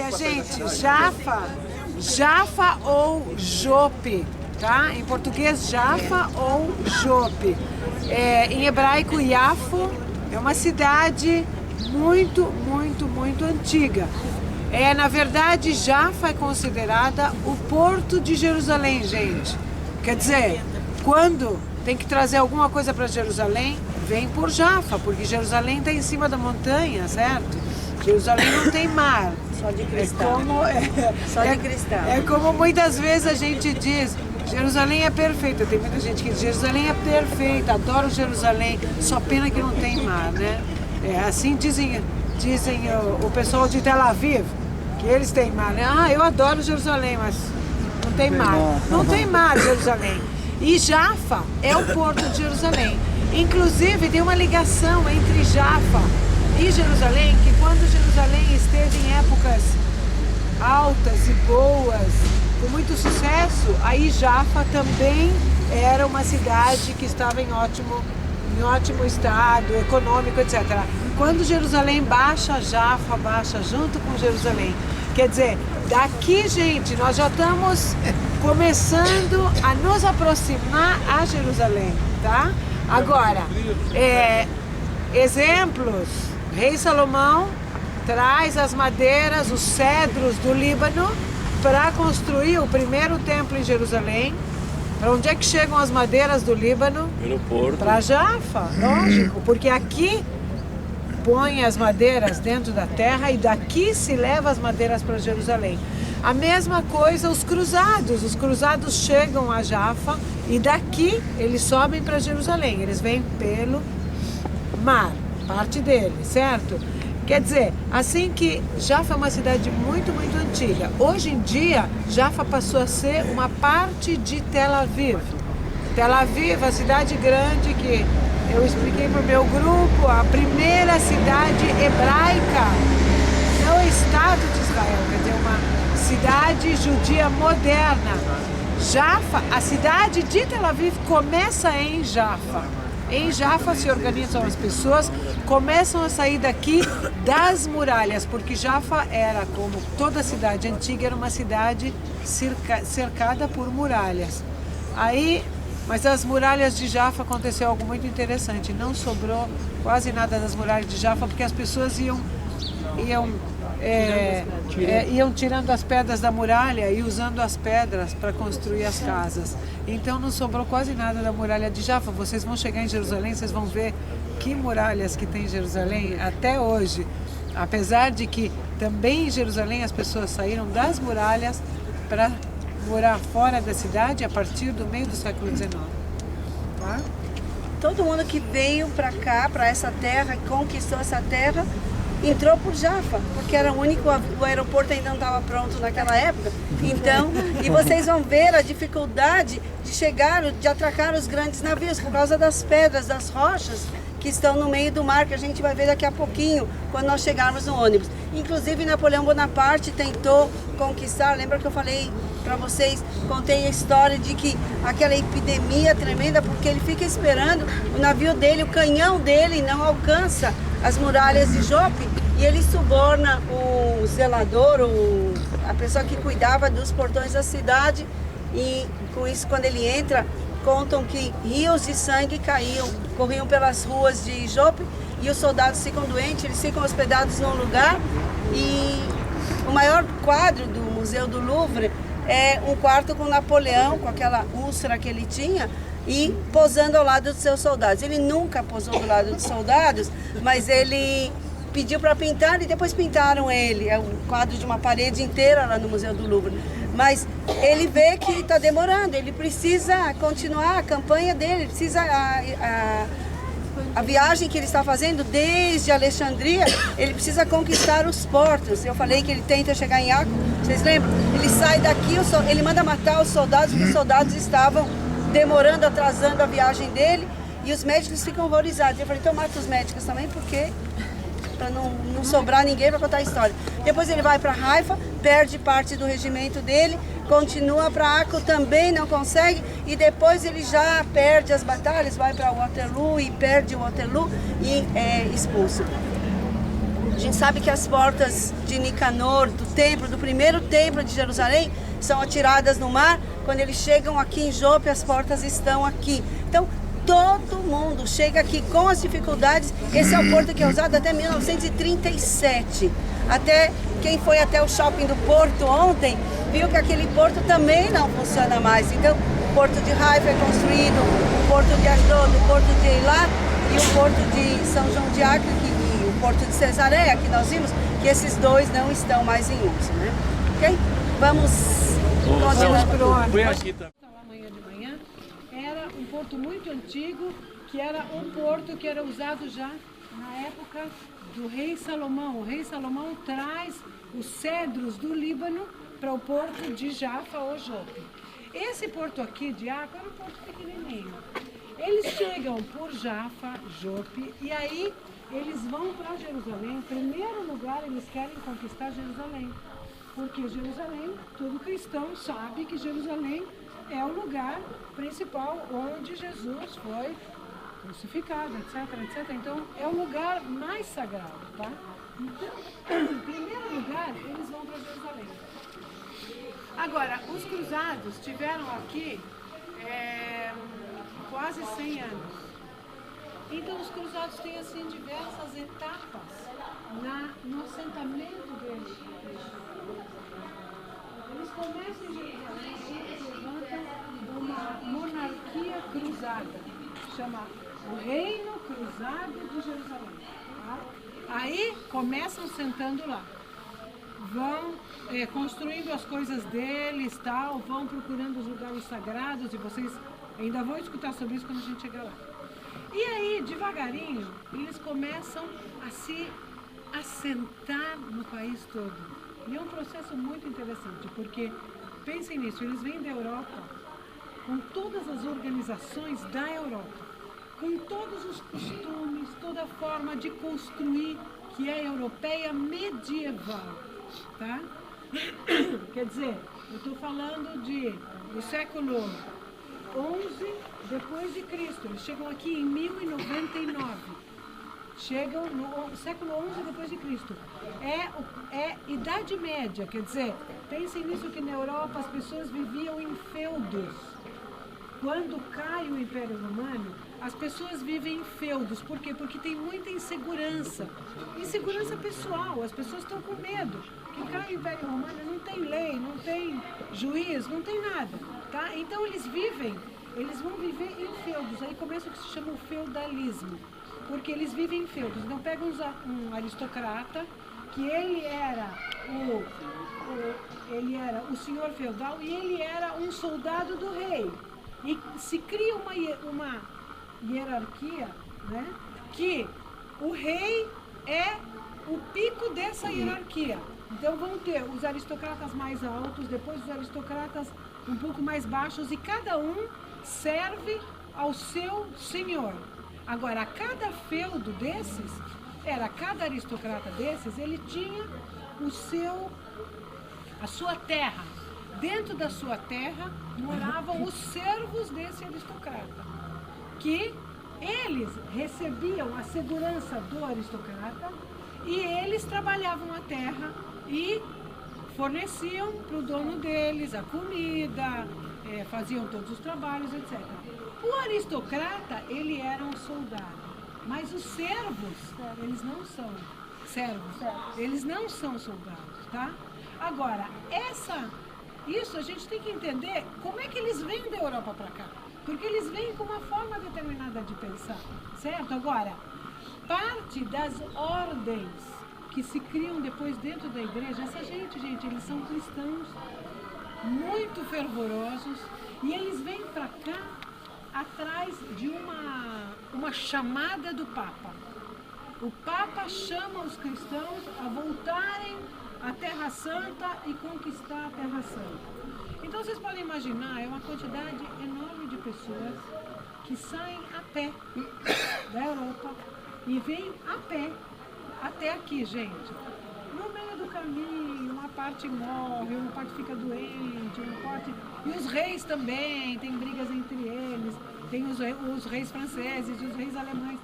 Olha, gente, Jaffa ou Jope, tá? Em português, Jaffa ou Jope. Em hebraico, Yafo é uma cidade muito antiga. Na verdade, Jaffa é considerada o porto de Jerusalém, gente. Quer dizer, quando tem que trazer alguma coisa para Jerusalém, vem por Jaffa, porque Jerusalém está em cima da montanha, certo? Jerusalém não tem mar. Só de cristal. Só de cristal. É como muitas vezes a gente diz, Jerusalém é perfeita. Tem muita gente que diz, Jerusalém é perfeita, adoro Jerusalém, só pena que não tem mar, né? Assim dizem o pessoal de Tel Aviv, que eles têm mar, né? Eu adoro Jerusalém, mas não tem mar. Não tem mar, Jerusalém. E Jaffa é o porto de Jerusalém. Inclusive, tem uma ligação entre Jaffa e Jerusalém, que quando Jerusalém esteve em épocas altas e boas, com muito sucesso, aí Jaffa também era uma cidade que estava em ótimo estado econômico, etc. Quando Jerusalém baixa, Jaffa baixa junto com Jerusalém. Quer dizer, daqui, gente, nós já estamos começando a nos aproximar a Jerusalém, tá? Agora, exemplos, Rei Salomão traz as madeiras, os cedros do Líbano para construir o primeiro templo em Jerusalém. Para onde é que chegam as madeiras do Líbano? Pelo porto. Para Jaffa, lógico, porque aqui põe as madeiras dentro da terra e daqui se leva as madeiras para Jerusalém. A mesma coisa os cruzados chegam a Jaffa e daqui eles sobem para Jerusalém, eles vêm pelo mar, parte deles, certo? Quer dizer, assim que Jaffa é uma cidade muito antiga. Hoje em dia, Jaffa passou a ser uma parte de Tel Aviv. Tel Aviv, a cidade grande que eu expliquei para o meu grupo, a primeira cidade hebraica no Estado de Israel, quer dizer, uma cidade judia moderna. Jaffa, a cidade de Tel Aviv começa em Jaffa. Em Jaffa se organizam as pessoas, começam a sair daqui das muralhas, porque Jaffa era, como toda cidade antiga, era uma cidade cercada por muralhas. Mas as muralhas de Jaffa aconteceu algo muito interessante, não sobrou quase nada das muralhas de Jaffa, porque as pessoas iam tirando as pedras da muralha e usando as pedras para construir as casas. Então não sobrou quase nada da muralha de Jaffa. Vocês vão chegar em Jerusalém, vocês vão ver que muralhas que tem em Jerusalém até hoje. Apesar de que também em Jerusalém as pessoas saíram das muralhas para morar fora da cidade a partir do meio do século XIX. Tá? Todo mundo que veio para cá, para essa terra, conquistou essa terra, entrou por Jaffa, porque era o único, o aeroporto ainda não estava pronto naquela época. Então, e vocês vão ver a dificuldade de chegar, de atracar os grandes navios por causa das pedras, das rochas que estão no meio do mar, que a gente vai ver daqui a pouquinho, quando nós chegarmos no ônibus. Inclusive, Napoleão Bonaparte tentou conquistar, lembra que eu falei para vocês, contei a história de que aquela epidemia tremenda, porque ele fica esperando o navio dele, o canhão dele não alcança as muralhas de Jope, e ele suborna o zelador, a pessoa que cuidava dos portões da cidade, e com isso, quando ele entra, contam que rios de sangue corriam pelas ruas de Jope, e os soldados ficam doentes, eles ficam hospedados num lugar, e o maior quadro do Museu do Louvre é um quarto com Napoleão, com aquela úlcera que ele tinha, e posando ao lado dos seus soldados. Ele nunca posou do lado dos soldados, mas ele pediu para pintar e depois pintaram ele. É um quadro de uma parede inteira lá no Museu do Louvre. Mas ele vê que está demorando, ele precisa continuar a campanha dele, precisa a viagem que ele está fazendo desde Alexandria, ele precisa conquistar os portos. Eu falei que ele tenta chegar em Acre, vocês lembram? Ele sai daqui, ele manda matar os soldados, porque os soldados estavam demorando, atrasando a viagem dele, e os médicos ficam horrorizados. Eu falei, então mata os médicos também, porque para não sobrar ninguém para contar a história. Depois ele vai para Haifa, perde parte do regimento dele, continua para Acre, também não consegue, e depois ele já perde as batalhas, vai para Waterloo e perde Waterloo e é expulso. A gente sabe que as portas de Nicanor, do templo, do primeiro templo de Jerusalém, são atiradas no mar. Quando eles chegam aqui em Jope, as portas estão aqui. Então, todo mundo chega aqui com as dificuldades. Esse é o porto que é usado até 1937. Até quem foi até o shopping do Porto ontem, viu que aquele porto também não funciona mais. Então, o porto de Haifa é construído, o porto de Asdod, o porto de Eilat e o porto de São João de Acre, e o porto de Cesareia, que nós vimos que esses dois não estão mais em uso, né? Ok? Vamos continuar por onde? Amanhã de manhã era um porto muito antigo, que era um porto que era usado já na época do rei Salomão. O rei Salomão traz os cedros do Líbano para o porto de Jaffa ou Jope. Esse porto aqui de Acre era um porto pequenininho. Eles chegam por Jaffa, Jope, e aí eles vão para Jerusalém. Em primeiro lugar, eles querem conquistar Jerusalém. Porque Jerusalém, todo cristão sabe que Jerusalém é o lugar principal onde Jesus foi crucificado, etc, etc. Então, é o lugar mais sagrado, tá? Então, em primeiro lugar, eles vão para Jerusalém. Agora, os cruzados tiveram aqui quase 100 anos. Então, os cruzados têm, assim, diversas etapas no assentamento deles. Eles começam em Jerusalém e levantam uma monarquia cruzada, chama o Reino Cruzado de Jerusalém. Tá? Aí começam sentando lá, vão construindo as coisas deles, tal, vão procurando os lugares sagrados, e vocês ainda vão escutar sobre isso quando a gente chegar lá. E aí, devagarinho, eles começam a se assentar no país todo. E é um processo muito interessante, porque, pensem nisso, eles vêm da Europa, com todas as organizações da Europa, com todos os costumes, toda a forma de construir que é europeia medieval, tá? Quer dizer, eu estou falando do século 11 depois de Cristo. Eles chegam aqui em 1099. Chegam no século 11 depois de Cristo. É Idade Média, quer dizer, pensem nisso, que na Europa as pessoas viviam em feudos. Quando cai o Império Romano, as pessoas vivem em feudos. Por quê? Porque tem muita insegurança. Insegurança pessoal, as pessoas estão com medo. Que cai o Império Romano, não tem lei, não tem juiz, não tem nada. Tá? Então eles vão viver em feudos. Aí começa o que se chama o feudalismo. Porque eles vivem em feudos. Então pega um aristocrata, que ele era o senhor feudal e ele era um soldado do rei. E se cria uma hierarquia, né, que o rei é o pico dessa hierarquia. Então vão ter os aristocratas mais altos, depois os aristocratas um pouco mais baixos, e cada um serve ao seu senhor. Agora, cada feudo desses, cada aristocrata desses, ele tinha a sua terra. Dentro da sua terra moravam os servos desse aristocrata, que eles recebiam a segurança do aristocrata e eles trabalhavam a terra e forneciam para o dono deles a comida, faziam todos os trabalhos, etc. O aristocrata, ele era um soldado, mas os servos, eles não são servos, eles não são soldados, tá? Agora, isso a gente tem que entender como é que eles vêm da Europa para cá. Porque eles vêm com uma forma determinada de pensar, certo? Agora, parte das ordens que se criam depois dentro da igreja, essa gente, eles são cristãos muito fervorosos e eles vêm para cá atrás de uma chamada do Papa. O Papa chama os cristãos a voltarem à Terra Santa e conquistar a Terra Santa. Então vocês podem imaginar, é uma quantidade enorme de pessoas que saem a pé da Europa e vêm a pé até aqui, gente. No meio do caminho, uma parte morre, uma parte fica doente, e os reis também, tem brigas entre eles, tem os reis franceses e os reis alemães.